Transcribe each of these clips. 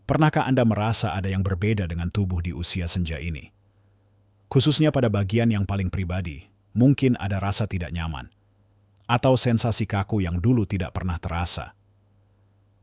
Pernahkah Anda merasa ada yang berbeda dengan tubuh di usia senja ini? Khususnya pada bagian yang paling pribadi, mungkin ada rasa tidak nyaman, atau sensasi kaku yang dulu tidak pernah terasa.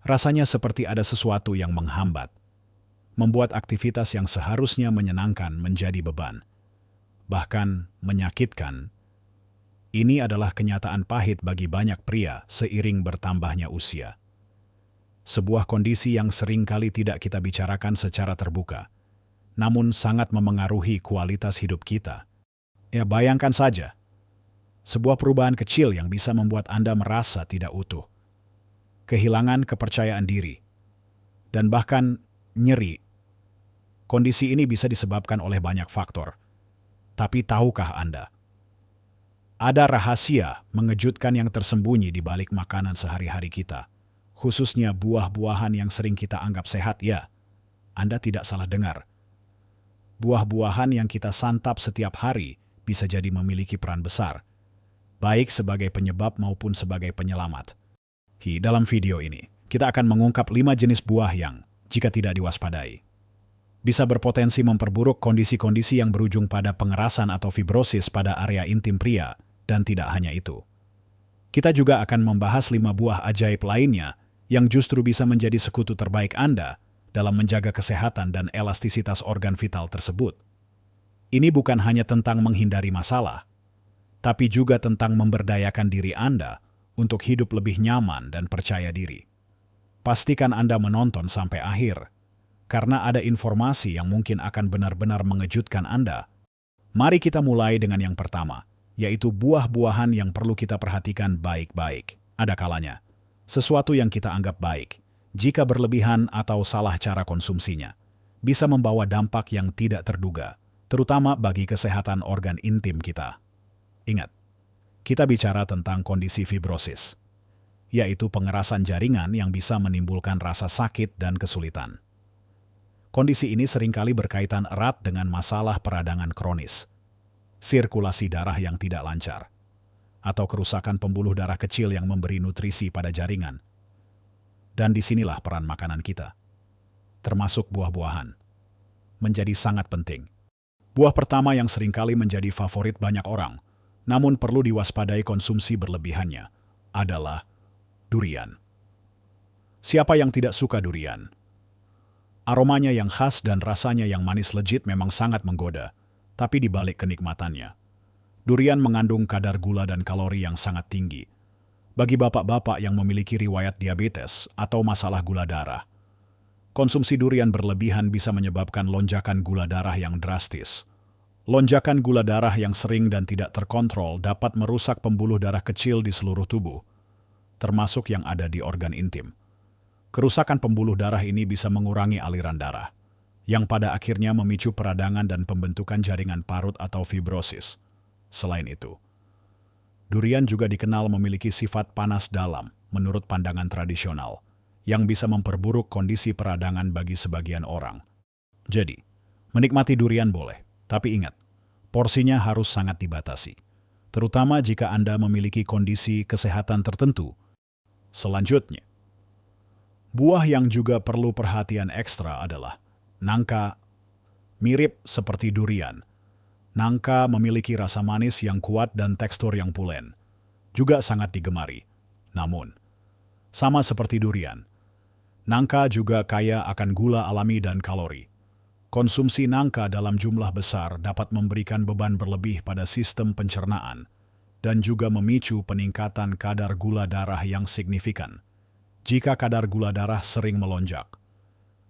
Rasanya seperti ada sesuatu yang menghambat, membuat aktivitas yang seharusnya menyenangkan menjadi beban, bahkan menyakitkan. Ini adalah kenyataan pahit bagi banyak pria seiring bertambahnya usia. Sebuah kondisi yang seringkali tidak kita bicarakan secara terbuka, namun sangat memengaruhi kualitas hidup kita. Ya, bayangkan saja, sebuah perubahan kecil yang bisa membuat Anda merasa tidak utuh, kehilangan kepercayaan diri, dan bahkan nyeri. Kondisi ini bisa disebabkan oleh banyak faktor. Tapi tahukah Anda? Ada rahasia mengejutkan yang tersembunyi di balik makanan sehari-hari kita, khususnya buah-buahan yang sering kita anggap sehat. Ya, Anda tidak salah dengar. Buah-buahan yang kita santap setiap hari bisa jadi memiliki peran besar, baik sebagai penyebab maupun sebagai penyelamat. Dalam video ini, kita akan mengungkap 5 jenis buah yang, jika tidak diwaspadai, bisa berpotensi memperburuk kondisi-kondisi yang berujung pada pengerasan atau fibrosis pada area intim pria. Dan tidak hanya itu. Kita juga akan membahas 5 buah ajaib lainnya yang justru bisa menjadi sekutu terbaik Anda dalam menjaga kesehatan dan elastisitas organ vital tersebut. Ini bukan hanya tentang menghindari masalah, tapi juga tentang memberdayakan diri Anda untuk hidup lebih nyaman dan percaya diri. Pastikan Anda menonton sampai akhir, karena ada informasi yang mungkin akan benar-benar mengejutkan Anda. Mari kita mulai dengan yang pertama, yaitu buah-buahan yang perlu kita perhatikan baik-baik. Ada kalanya, sesuatu yang kita anggap baik, jika berlebihan atau salah cara konsumsinya, bisa membawa dampak yang tidak terduga, terutama bagi kesehatan organ intim kita. Ingat, kita bicara tentang kondisi fibrosis, yaitu pengerasan jaringan yang bisa menimbulkan rasa sakit dan kesulitan. Kondisi ini seringkali berkaitan erat dengan masalah peradangan kronis, sirkulasi darah yang tidak lancar, atau kerusakan pembuluh darah kecil yang memberi nutrisi pada jaringan. Dan disinilah peran makanan kita, termasuk buah-buahan, menjadi sangat penting. Buah pertama yang seringkali menjadi favorit banyak orang, namun perlu diwaspadai konsumsi berlebihannya, adalah durian. Siapa yang tidak suka durian? Aromanya yang khas dan rasanya yang manis legit memang sangat menggoda. Tapi di balik kenikmatannya, durian mengandung kadar gula dan kalori yang sangat tinggi. Bagi bapak-bapak yang memiliki riwayat diabetes atau masalah gula darah, konsumsi durian berlebihan bisa menyebabkan lonjakan gula darah yang drastis. Lonjakan gula darah yang sering dan tidak terkontrol dapat merusak pembuluh darah kecil di seluruh tubuh, termasuk yang ada di organ intim. Kerusakan pembuluh darah ini bisa mengurangi aliran darah, yang pada akhirnya memicu peradangan dan pembentukan jaringan parut atau fibrosis. Selain itu, durian juga dikenal memiliki sifat panas dalam menurut pandangan tradisional, yang bisa memperburuk kondisi peradangan bagi sebagian orang. Jadi, menikmati durian boleh, tapi ingat, porsinya harus sangat dibatasi, terutama jika Anda memiliki kondisi kesehatan tertentu. Selanjutnya, buah yang juga perlu perhatian ekstra adalah nangka. Mirip seperti durian, nangka memiliki rasa manis yang kuat dan tekstur yang pulen, juga sangat digemari. Namun, sama seperti durian, nangka juga kaya akan gula alami dan kalori. Konsumsi nangka dalam jumlah besar dapat memberikan beban berlebih pada sistem pencernaan dan juga memicu peningkatan kadar gula darah yang signifikan. Jika kadar gula darah sering melonjak,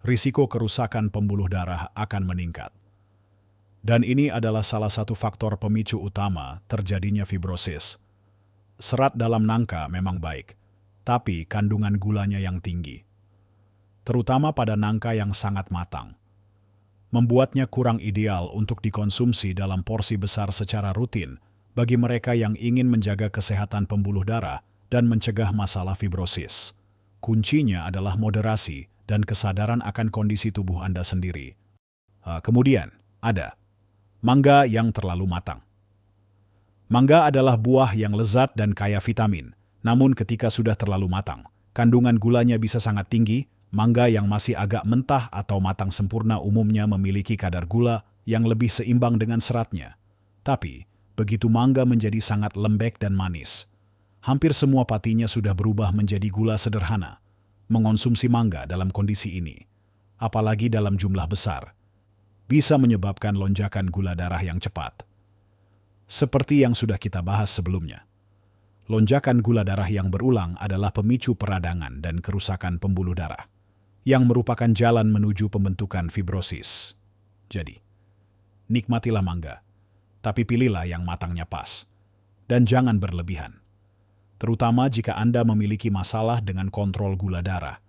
risiko kerusakan pembuluh darah akan meningkat. Dan ini adalah salah satu faktor pemicu utama terjadinya fibrosis. Serat dalam nangka memang baik, tapi kandungan gulanya yang tinggi, terutama pada nangka yang sangat matang, membuatnya kurang ideal untuk dikonsumsi dalam porsi besar secara rutin bagi mereka yang ingin menjaga kesehatan pembuluh darah dan mencegah masalah fibrosis. Kuncinya adalah moderasi dan kesadaran akan kondisi tubuh Anda sendiri. Kemudian, ada mangga yang terlalu matang. Mangga adalah buah yang lezat dan kaya vitamin, namun ketika sudah terlalu matang, kandungan gulanya bisa sangat tinggi, Mangga yang masih agak mentah atau matang sempurna umumnya memiliki kadar gula yang lebih seimbang dengan seratnya. Tapi, begitu mangga menjadi sangat lembek dan manis, hampir semua patinya sudah berubah menjadi gula sederhana. Mengonsumsi mangga dalam kondisi ini, apalagi dalam jumlah besar, bisa menyebabkan lonjakan gula darah yang cepat. Seperti yang sudah kita bahas sebelumnya, lonjakan gula darah yang berulang adalah pemicu peradangan dan kerusakan pembuluh darah, yang merupakan jalan menuju pembentukan fibrosis. Jadi, nikmatilah mangga, tapi pilihlah yang matangnya pas, dan jangan berlebihan. Terutama jika Anda memiliki masalah dengan kontrol gula darah.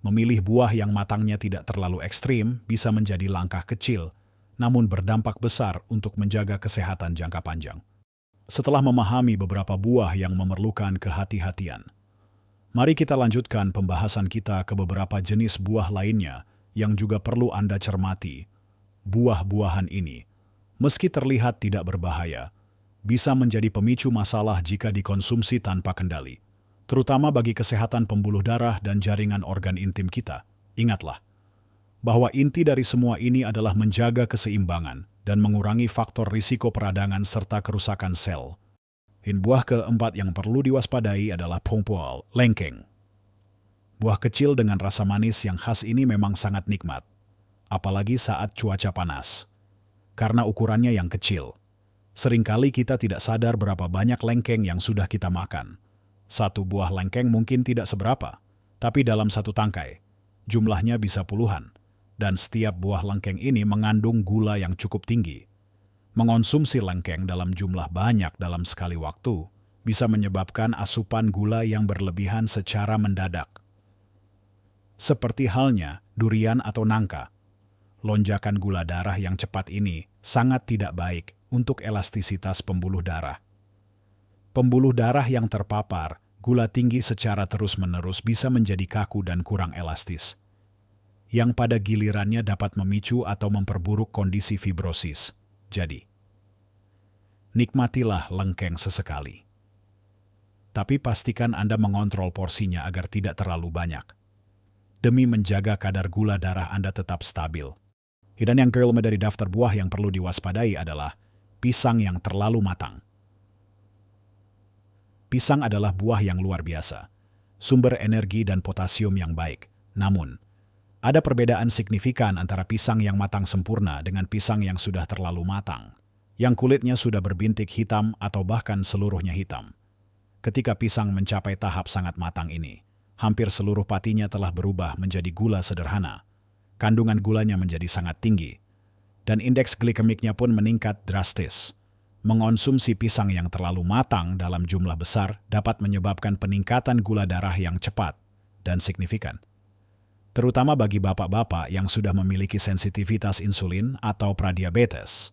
Memilih buah yang matangnya tidak terlalu ekstrim bisa menjadi langkah kecil, namun berdampak besar untuk menjaga kesehatan jangka panjang. Setelah memahami beberapa buah yang memerlukan kehati-hatian, mari kita lanjutkan pembahasan kita ke beberapa jenis buah lainnya yang juga perlu Anda cermati. Buah-buahan ini, meski terlihat tidak berbahaya, bisa menjadi pemicu masalah jika dikonsumsi tanpa kendali, terutama bagi kesehatan pembuluh darah dan jaringan organ intim kita. Ingatlah, bahwa inti dari semua ini adalah menjaga keseimbangan dan mengurangi faktor risiko peradangan serta kerusakan sel. Buah keempat yang perlu diwaspadai adalah pongpol, lengkeng. Buah kecil dengan rasa manis yang khas ini memang sangat nikmat, apalagi saat cuaca panas. Karena ukurannya yang kecil, seringkali kita tidak sadar berapa banyak lengkeng yang sudah kita makan. Satu buah lengkeng mungkin tidak seberapa, tapi dalam satu tangkai, jumlahnya bisa puluhan. Dan setiap buah lengkeng ini mengandung gula yang cukup tinggi. Mengonsumsi lengkeng dalam jumlah banyak dalam sekali waktu bisa menyebabkan asupan gula yang berlebihan secara mendadak. Seperti halnya durian atau nangka, lonjakan gula darah yang cepat ini sangat tidak baik untuk elastisitas pembuluh darah. Pembuluh darah yang terpapar gula tinggi secara terus-menerus bisa menjadi kaku dan kurang elastis, yang pada gilirannya dapat memicu atau memperburuk kondisi fibrosis. Jadi, nikmatilah lengkeng sesekali. Tapi pastikan Anda mengontrol porsinya agar tidak terlalu banyak, demi menjaga kadar gula darah Anda tetap stabil. Dan yang kelima dari daftar buah yang perlu diwaspadai adalah pisang yang terlalu matang. Pisang adalah buah yang luar biasa, sumber energi dan potasium yang baik. Namun, ada perbedaan signifikan antara pisang yang matang sempurna dengan pisang yang sudah terlalu matang, yang kulitnya sudah berbintik hitam atau bahkan seluruhnya hitam. Ketika pisang mencapai tahap sangat matang ini, hampir seluruh patinya telah berubah menjadi gula sederhana. Kandungan gulanya menjadi sangat tinggi, dan indeks glikemiknya pun meningkat drastis. Mengonsumsi pisang yang terlalu matang dalam jumlah besar dapat menyebabkan peningkatan gula darah yang cepat dan signifikan, terutama bagi bapak-bapak yang sudah memiliki sensitivitas insulin atau pradiabetes.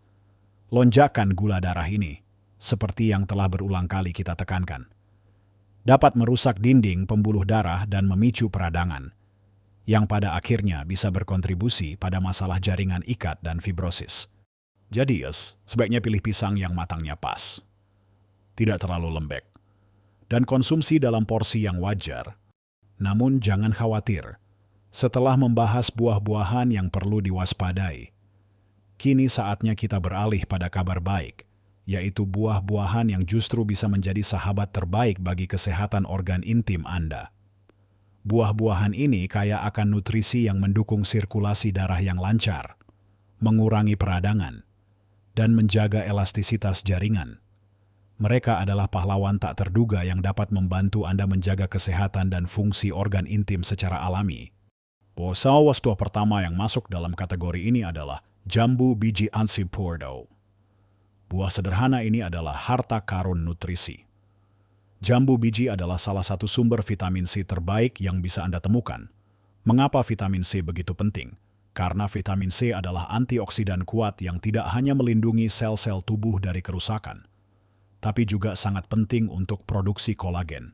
Lonjakan gula darah ini, seperti yang telah berulang kali kita tekankan, dapat merusak dinding pembuluh darah dan memicu peradangan, yang pada akhirnya bisa berkontribusi pada masalah jaringan ikat dan fibrosis. Jadi, sebaiknya pilih pisang yang matangnya pas, tidak terlalu lembek, dan konsumsi dalam porsi yang wajar. Namun jangan khawatir, setelah membahas buah-buahan yang perlu diwaspadai, kini saatnya kita beralih pada kabar baik, yaitu buah-buahan yang justru bisa menjadi sahabat terbaik bagi kesehatan organ intim Anda. Buah-buahan ini kaya akan nutrisi yang mendukung sirkulasi darah yang lancar, mengurangi peradangan, dan menjaga elastisitas jaringan. Mereka adalah pahlawan tak terduga yang dapat membantu Anda menjaga kesehatan dan fungsi organ intim secara alami. Salah satu pertama yang masuk dalam kategori ini adalah jambu biji Ansipordo. Buah sederhana ini adalah harta karun nutrisi. Jambu biji adalah salah satu sumber vitamin C terbaik yang bisa Anda temukan. Mengapa vitamin C begitu penting? Karena vitamin C adalah antioksidan kuat yang tidak hanya melindungi sel-sel tubuh dari kerusakan, tapi juga sangat penting untuk produksi kolagen.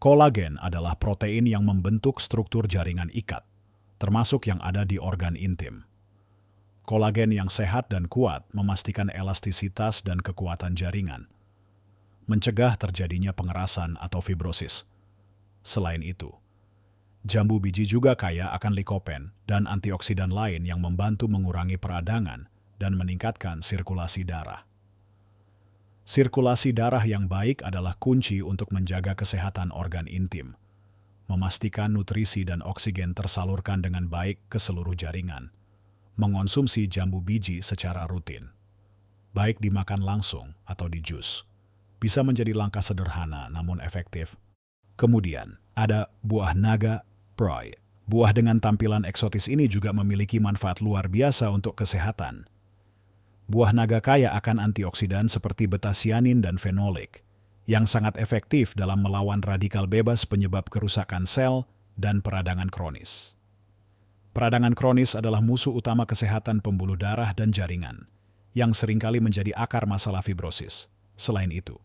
Kolagen adalah protein yang membentuk struktur jaringan ikat, termasuk yang ada di organ intim. Kolagen yang sehat dan kuat memastikan elastisitas dan kekuatan jaringan, mencegah terjadinya pengerasan atau fibrosis. Selain itu, Jambu biji juga kaya akan likopen dan antioksidan lain yang membantu mengurangi peradangan dan meningkatkan sirkulasi darah. Sirkulasi darah yang baik adalah kunci untuk menjaga kesehatan organ intim, memastikan nutrisi dan oksigen tersalurkan dengan baik ke seluruh jaringan. Mengonsumsi jambu biji secara rutin, baik dimakan langsung atau di jus, bisa menjadi langkah sederhana namun efektif. Kemudian, ada buah naga Proy. Buah dengan tampilan eksotis ini juga memiliki manfaat luar biasa untuk kesehatan. Buah naga kaya akan antioksidan seperti betasianin dan fenolik, yang sangat efektif dalam melawan radikal bebas penyebab kerusakan sel dan peradangan kronis. Peradangan kronis adalah musuh utama kesehatan pembuluh darah dan jaringan, yang seringkali menjadi akar masalah fibrosis. Selain itu,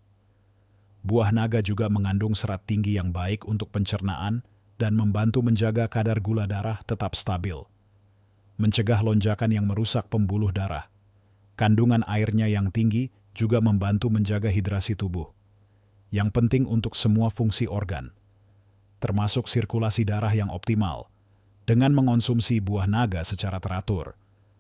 buah naga juga mengandung serat tinggi yang baik untuk pencernaan dan membantu menjaga kadar gula darah tetap stabil, mencegah lonjakan yang merusak pembuluh darah. Kandungan airnya yang tinggi juga membantu menjaga hidrasi tubuh, yang penting untuk semua fungsi organ, termasuk sirkulasi darah yang optimal. Dengan mengonsumsi buah naga secara teratur,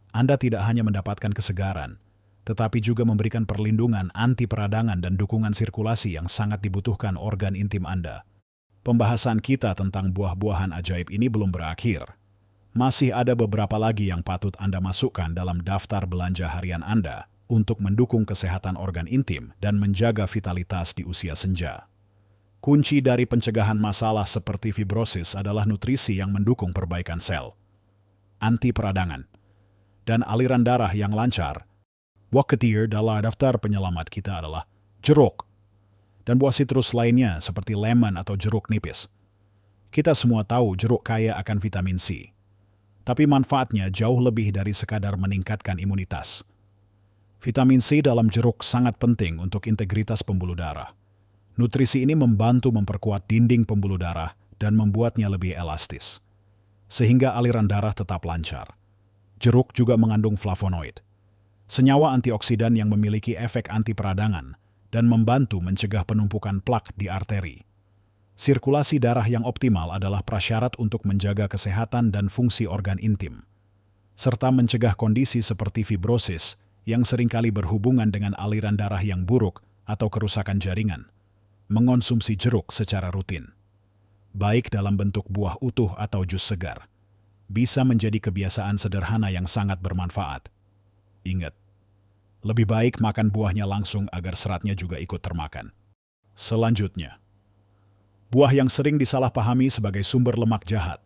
Anda tidak hanya mendapatkan kesegaran, tetapi juga memberikan perlindungan anti peradangan dan dukungan sirkulasi yang sangat dibutuhkan organ intim Anda. Pembahasan kita tentang buah-buahan ajaib ini belum berakhir. Masih ada beberapa lagi yang patut Anda masukkan dalam daftar belanja harian Anda untuk mendukung kesehatan organ intim dan menjaga vitalitas di usia senja. Kunci dari pencegahan masalah seperti fibrosis adalah nutrisi yang mendukung perbaikan sel, anti peradangan, dan aliran darah yang lancar. Buah ketiga dalam daftar penyelamat kita adalah jeruk dan buah sitrus lainnya seperti lemon atau jeruk nipis. Kita semua tahu jeruk kaya akan vitamin C, tapi manfaatnya jauh lebih dari sekadar meningkatkan imunitas. Vitamin C dalam jeruk sangat penting untuk integritas pembuluh darah. Nutrisi ini membantu memperkuat dinding pembuluh darah dan membuatnya lebih elastis, sehingga aliran darah tetap lancar. Jeruk juga mengandung flavonoid, senyawa antioksidan yang memiliki efek anti peradangan dan membantu mencegah penumpukan plak di arteri. Sirkulasi darah yang optimal adalah prasyarat untuk menjaga kesehatan dan fungsi organ intim, serta mencegah kondisi seperti fibrosis yang seringkali berhubungan dengan aliran darah yang buruk atau kerusakan jaringan. Mengonsumsi jeruk secara rutin, baik dalam bentuk buah utuh atau jus segar, bisa menjadi kebiasaan sederhana yang sangat bermanfaat. Ingat, lebih baik makan buahnya langsung agar seratnya juga ikut termakan. Selanjutnya, buah yang sering disalahpahami sebagai sumber lemak jahat,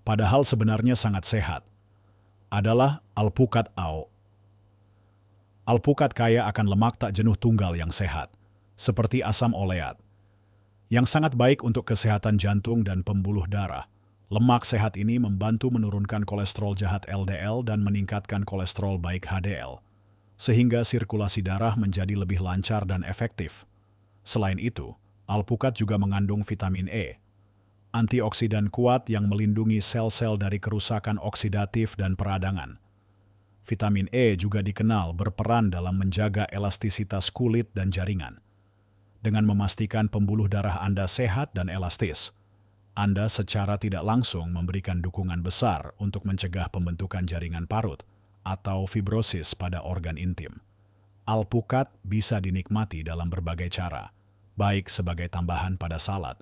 padahal sebenarnya sangat sehat, adalah alpukat AO. Alpukat kaya akan lemak tak jenuh tunggal yang sehat, seperti asam oleat, yang sangat baik untuk kesehatan jantung dan pembuluh darah. Lemak sehat ini membantu menurunkan kolesterol jahat LDL dan meningkatkan kolesterol baik HDL, sehingga sirkulasi darah menjadi lebih lancar dan efektif. Selain itu, alpukat juga mengandung vitamin E, antioksidan kuat yang melindungi sel-sel dari kerusakan oksidatif dan peradangan. Vitamin E juga dikenal berperan dalam menjaga elastisitas kulit dan jaringan. Dengan memastikan pembuluh darah Anda sehat dan elastis, Anda secara tidak langsung memberikan dukungan besar untuk mencegah pembentukan jaringan parut atau fibrosis pada organ intim. Alpukat bisa dinikmati dalam berbagai cara, baik sebagai tambahan pada salad,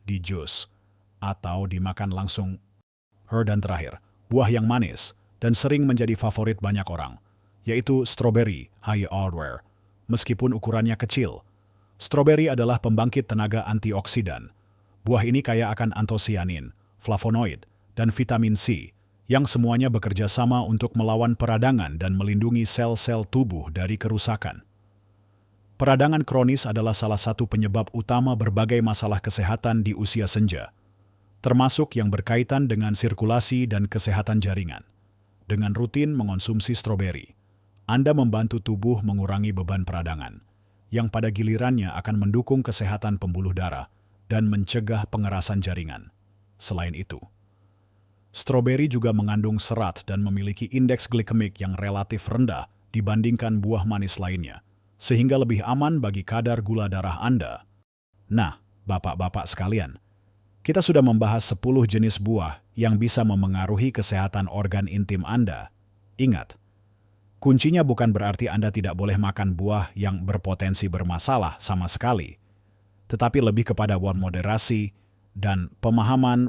di jus, atau dimakan langsung. Dan terakhir, buah yang manis dan sering menjadi favorit banyak orang, yaitu stroberi high hardware. Meskipun ukurannya kecil, stroberi adalah pembangkit tenaga antioksidan. Buah ini kaya akan antosianin, flavonoid, dan vitamin C, yang semuanya bekerja sama untuk melawan peradangan dan melindungi sel-sel tubuh dari kerusakan. Peradangan kronis adalah salah satu penyebab utama berbagai masalah kesehatan di usia senja, termasuk yang berkaitan dengan sirkulasi dan kesehatan jaringan. Dengan rutin mengonsumsi stroberi, Anda membantu tubuh mengurangi beban peradangan, yang pada gilirannya akan mendukung kesehatan pembuluh darah dan mencegah pengerasan jaringan. Selain itu, stroberi juga mengandung serat dan memiliki indeks glikemik yang relatif rendah dibandingkan buah manis lainnya, sehingga lebih aman bagi kadar gula darah Anda. Nah, bapak-bapak sekalian, Kita sudah membahas 10 jenis buah yang bisa memengaruhi kesehatan organ intim Anda. Ingat, kuncinya bukan berarti Anda tidak boleh makan buah yang berpotensi bermasalah sama sekali, tetapi lebih kepada moderasi dan pemahaman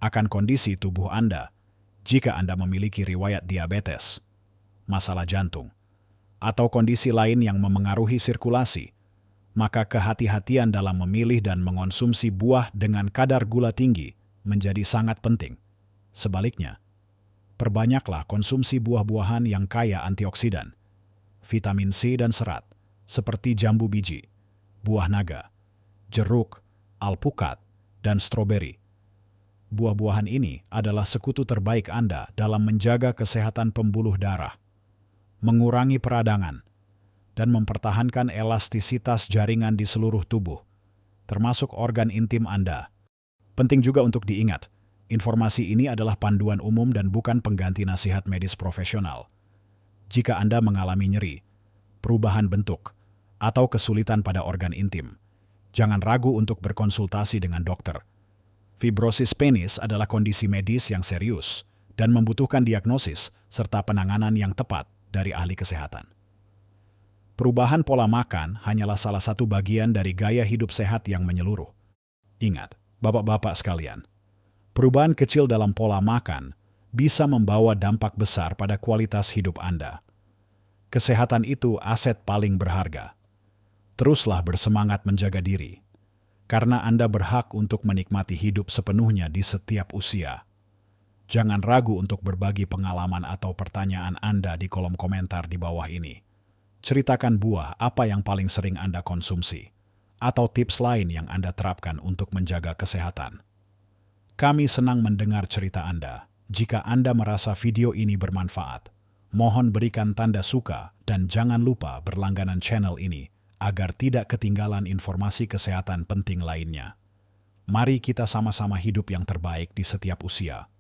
akan kondisi tubuh Anda jika Anda memiliki riwayat diabetes, masalah jantung, atau kondisi lain yang memengaruhi sirkulasi. Maka kehati-hatian dalam memilih dan mengonsumsi buah dengan kadar gula tinggi menjadi sangat penting. Sebaliknya, perbanyaklah konsumsi buah-buahan yang kaya antioksidan, vitamin C dan serat, seperti jambu biji, buah naga, jeruk, alpukat, dan stroberi. Buah-buahan ini adalah sekutu terbaik Anda dalam menjaga kesehatan pembuluh darah, mengurangi peradangan, dan mempertahankan elastisitas jaringan di seluruh tubuh, termasuk organ intim Anda. Penting juga untuk diingat, informasi ini adalah panduan umum dan bukan pengganti nasihat medis profesional. Jika Anda mengalami nyeri, perubahan bentuk, atau kesulitan pada organ intim, jangan ragu untuk berkonsultasi dengan dokter. Fibrosis penis adalah kondisi medis yang serius dan membutuhkan diagnosis serta penanganan yang tepat dari ahli kesehatan. Perubahan pola makan hanyalah salah satu bagian dari gaya hidup sehat yang menyeluruh. Ingat, bapak-bapak sekalian, perubahan kecil dalam pola makan bisa membawa dampak besar pada kualitas hidup Anda. Kesehatan itu aset paling berharga. Teruslah bersemangat menjaga diri, karena Anda berhak untuk menikmati hidup sepenuhnya di setiap usia. Jangan ragu untuk berbagi pengalaman atau pertanyaan Anda di kolom komentar di bawah ini. Ceritakan buah apa yang paling sering Anda konsumsi, atau tips lain yang Anda terapkan untuk menjaga kesehatan. Kami senang mendengar cerita Anda. Jika Anda merasa video ini bermanfaat, mohon berikan tanda suka dan jangan lupa berlangganan channel ini agar tidak ketinggalan informasi kesehatan penting lainnya. Mari kita sama-sama hidup yang terbaik di setiap usia.